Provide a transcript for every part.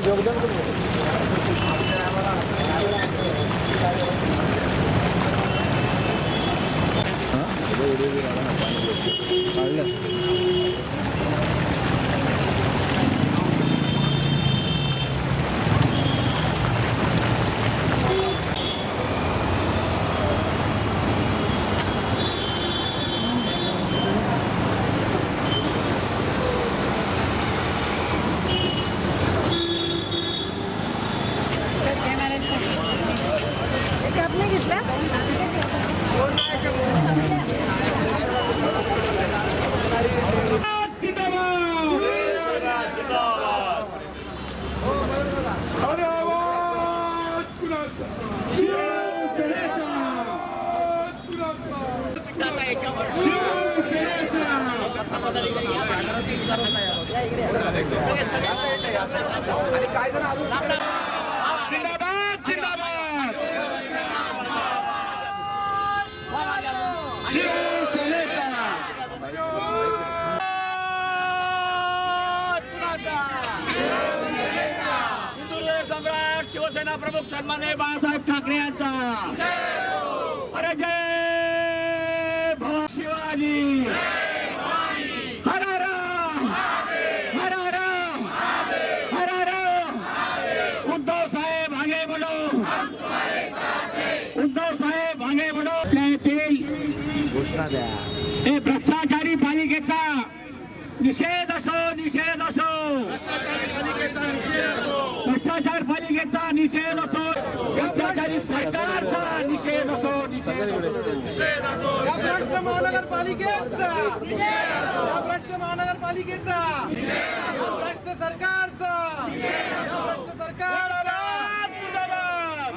योगदान सम्राट शिवसेना प्रमुख सन्माननीय बाळासाहेब ठाकरे यांचा अरे जय शिवाजी हर हर हर हर हर हर उद्धव साहेब आगे बढ़ो उद्धव साहेब आगे बढ़ो घोषणा द्या हे भ्रष्टाचारी पालिकेचा निषेध असो भ्रष्टाचार पालिकेचा निषेध असो भ्रष्टाचारी सरकारचा निषेध असो महाराष्ट्र महानगरपालिकेचा महाराष्ट्र महानगरपालिकेचा महाराष्ट्र सरकारचा महाराष्ट्र सरकारचा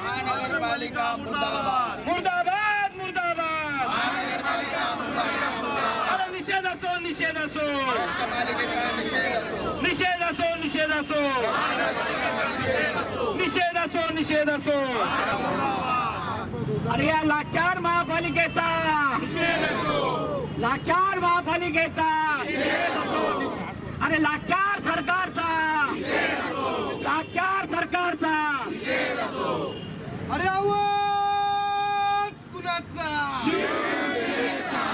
महानगरपालिका मुर्दाबाद मुर्दाबाद मुर्दाबाद अरे निषेध असो निषेध असो निषेध असो निषेध असो निषेध असो निषेध असो अरे या लाचार महापालिकेचा लाचार महापालिकेचा अरे लाचार सरकारचा लाचार सरकारचा अरे आवाज कुणाचा शिवसेना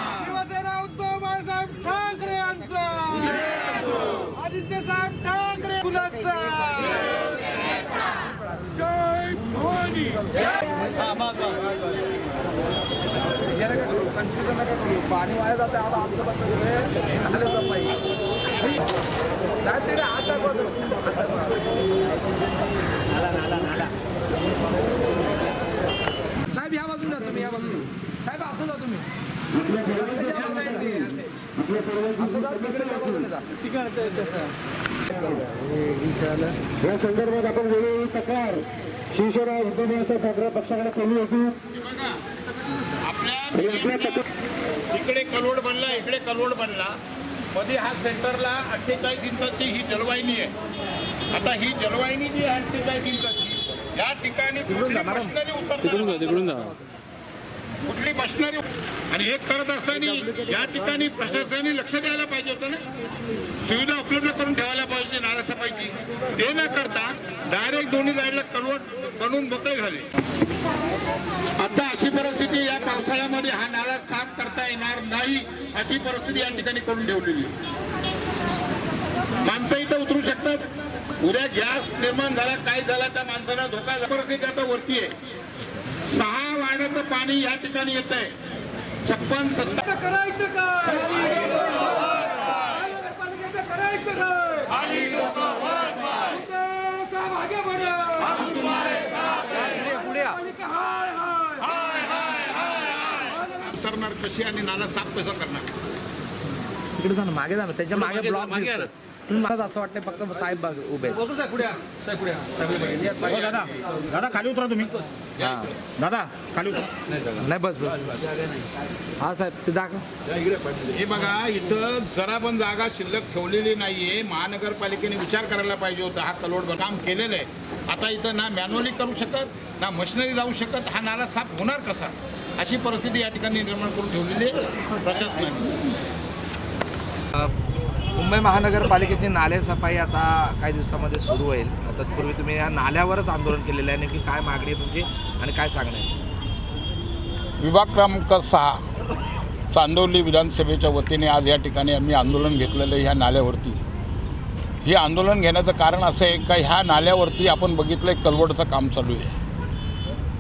उद्धव बाळासाहेब ठाकरे यांचा आदित्य साहेब ठाकरे कुणाचा जय भवानी पाणी वाया जाते आता आमचं साहेब या बाजून जा तुम्ही या बाजून साहेब असं जा तुम्ही या संदर्भात आपण वेगवेगळी तक्रार शिवसेना उद्धव ठाकरे पक्षाकडे केली होती. इकडे कलोड बनला इकडे कलोड बनला मध्ये हा सेंटरला 48 इंचाची ही जलवाहिनी आहे. आता ही जलवाहिनी जी आहे 48 इंचाची या ठिकाणी कुठली मशिनरी उतरणार कुठली मशिनरी आणि हे करत असताना या ठिकाणी प्रशासनाने लक्ष द्यायला पाहिजे होतं ना सुविधा उपलब्ध करून ठेवायला पाहिजे नालासफाईची ते न करता डायरेक्ट दोन्ही साईडला कलवट बनवून मोकळे झाले. आता अशी परिस्थिती या पावसाळ्यामध्ये हा नाला साफ करता येणार नाही अशी परिस्थिती या ठिकाणी करून ठेवलेली. माणसं इथं उतरू शकतात उद्या गॅस निर्माण झाला काय झाला त्या माणसाला धोका परिस्थिती आता वरती आहे. 6 वाड्याचं पाणी या ठिकाणी येत आहे 56-57 करायचं काय करायचं उतरणार कशी आणि नाला साफ कसं करणार तिकडे जाणं मागे जाणं त्याच्या मागे ब्लॉक मला असं वाटतं फक्त साहेब उभे दादा दादा खाली उतरा तुम्ही दादा खाली उतरा नाही बस हा साहेब ते दाखव हे बघा इथं जरा पण जागा शिल्लक ठेवलेली नाहीये. महानगरपालिकेने विचार करायला पाहिजे होता. हा कलोड काम केलेलं आहे. आता इथं ना मॅन्युअली करू शकत ना मशिनरी जाऊ शकत. हा नाला साफ होणार कसा अशी परिस्थिती या ठिकाणी निर्माण करून ठेवलेली आहे प्रशासनाने. मुंबई महानगरपालिकेची नाले सफाई आता काही दिवसामध्ये सुरू होईल. तत्पूर्वी तुम्ही या नाल्यावरच आंदोलन केलेलं आहे. नेमकी काय मागणी आहे तुमची आणि काय सांगणं आहे? विभाग क्रमांक 6 चांदोली विधानसभेच्या वतीने आज या ठिकाणी आम्ही आंदोलन घेतलेलं आहे ह्या नाल्यावरती. हे आंदोलन घेण्याचं कारण असं आहे का ह्या नाल्यावरती आपण बघितलं आहे कलवडचं काम चालू आहे,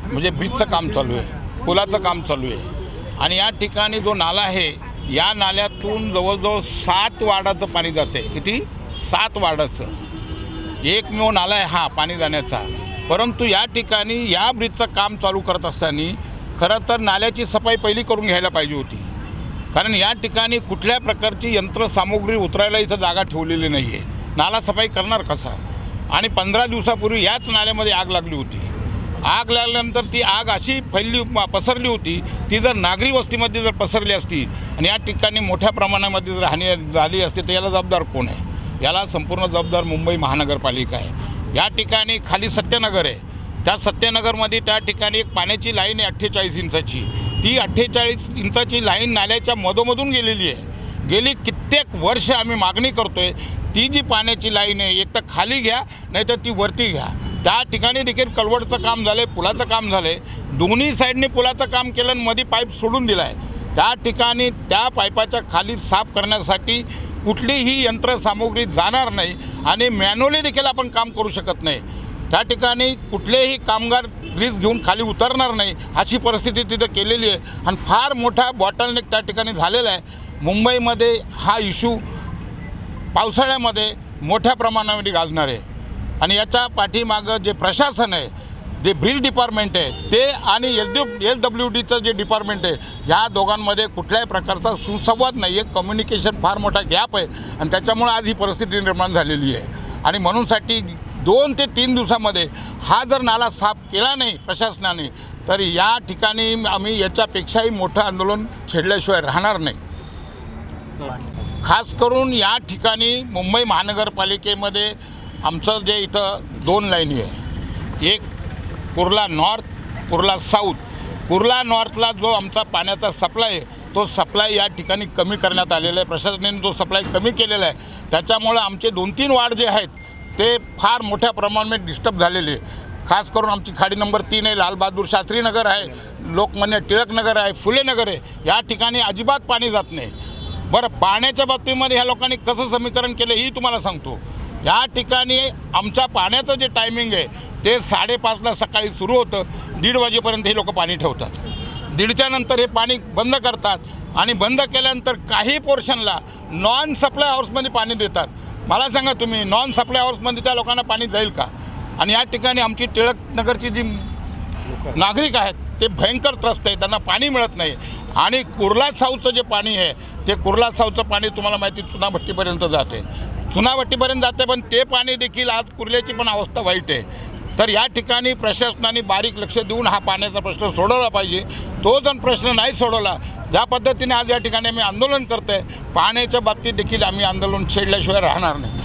म्हणजे ब्रिजचं काम चालू आहे, पुलाचं काम चालू आहे. आणि या ठिकाणी जो नाला आहे या नाल्यातून जवळजवळ 7 वार्डाचं पाणी जाते. किती? 7 वार्डाचं एकमेव नाला आहे हा पाणी जाण्याचा. परंतु या ठिकाणी या ब्रिजचं काम चालू करत असताना खरं तर नाल्याची सफाई पहिली करून घ्यायला पाहिजे होती. कारण या ठिकाणी कुठल्या प्रकारची यंत्रसामुग्री उतरायला इथं जागा ठेवलेली नाही आहे. नाला सफाई करणार कसा? आणि 15 दिवसापूर्वी याच नाल्यामध्ये आग लागली होती. आग लागल्यानंतर ती आग अशी पसरली होती, ती जर नागरी वस्तीमध्ये जर पसरली असती आणि या ठिकाणी मोठ्या प्रमाणामध्ये जर हानी झाली असती तर याला जबाबदार कोण आहे? याला संपूर्ण जबाबदार मुंबई महानगरपालिका आहे. या ठिकाणी खाली सत्यनगर आहे, त्या सत्यनगरमध्ये त्या ठिकाणी एक पाण्याची लाईन आहे 48 इंचाची. ती 48 इंचाची लाईन नाल्याच्या मधोमधून गेलेली आहे. गेली कित्येक वर्ष आम्ही मागणी करतो आहे ती जी पाण्याची लाईन आहे एक तर खाली घ्या नाही तर ती वरती घ्या. त्या ठिकाणी देखील कलवडचं काम झालं आहे, पुलाचं काम झालं आहे. दोन्ही साईडने पुलाचं काम केलं आणि मध्ये पाईप सोडून दिला आहे. त्या ठिकाणी त्या पाईपाच्या खाली साफ करण्यासाठी कुठलीही यंत्रसामुग्री जाणार नाही आणि मॅन्युअली देखील आपण काम करू शकत नाही. त्या ठिकाणी कुठलेही कामगार ब्रिज घेऊन खाली उतरणार नाही अशी परिस्थिती तिथं केलेली आहे. आणि फार मोठा बॉटलनेक त्या ठिकाणी झालेला आहे. मुंबईमध्ये हा इश्यू पावसाळ्यामध्ये मोठ्या प्रमाणामध्ये गाजणार आहे. आणि याच्या पाठीमागं जे प्रशासन आहे, जे ब्रिज डिपार्टमेंट आहे ते आणि SWDचं जे डिपार्टमेंट आहे ह्या दोघांमध्ये कुठल्याही प्रकारचा सुसंवाद नाही आहे. कम्युनिकेशन फार मोठा गॅप आहे आणि त्याच्यामुळे आज ही परिस्थिती निर्माण झालेली आहे. आणि म्हणूनसाठी 2 ते 3 दिवसामध्ये हा जर नाला साफ केला नाही प्रशासनाने तर या ठिकाणी आम्ही याच्यापेक्षाही मोठं आंदोलन छेडल्याशिवाय राहणार नाही. खास करून या ठिकाणी मुंबई महानगरपालिकेमध्ये आमचं जे इथं 2 लाईनी आहे, एक कुर्ला नॉर्थ, कुर्ला साऊथ. कुर्ला नॉर्थला जो आमचा पाण्याचा सप्लाय आहे तो सप्लाय या ठिकाणी कमी करण्यात आलेला आहे. प्रशासनाने जो सप्लाय कमी केलेला आहे त्याच्यामुळं आमचे 2-3 वार्ड जे आहेत ते फार मोठ्या प्रमाणात डिस्टर्ब झालेले. खास करून आमची खाडी नंबर 3 आहे, लालबहादूर शास्त्री नगर आहे, लोकमान्य टिळक नगर आहे, फुले नगर आहे. या ठिकाणी अजिबात पाणी जात नाही. बरं, पाण्याच्या बाबतीमध्ये ह्या लोकांनी कसं समीकरण केलं ही तुम्हाला सांगतो. या ठिकाणी आमच्या पाण्याचं जे टायमिंग आहे ते 5:30ला सकाळी सुरू होतं, 1:30 वाजेपर्यंत हे लोक पाणी ठेवतात. 1:30च्या नंतर हे पाणी बंद करतात आणि बंद केल्यानंतर काही पोर्शनला नॉन सप्लाय हाऊसमध्ये पाणी देतात. मला सांगा तुम्ही नॉन सप्लाय हाऊसमध्ये त्या लोकांना पाणी जाईल का? आणि या ठिकाणी आमची टिळक नगरची जी नागरिक आहेत ते भयंकर त्रस्त आहे, त्यांना पाणी मिळत नाही. आणि कुर्ला साऊथचं जे पाणी आहे ते कुर्ला साऊथचं पाणी तुम्हाला माहिती चुनाभट्टीपर्यंत जाते, चुनाभट्टीपर्यंत जाते. पण ते पाणी देखील आज कुर्ल्याची पण अवस्था वाईट आहे. तर या ठिकाणी प्रशासनाने बारीक लक्ष देऊन हा पाण्याचा प्रश्न सोडवला पाहिजे. तो जर प्रश्न नाही सोडवला, ज्या पद्धतीने आज या ठिकाणी आम्ही आंदोलन करतो आहे पाण्याच्या बाबतीत देखील आम्ही आंदोलन छेडल्याशिवाय राहणार नाही.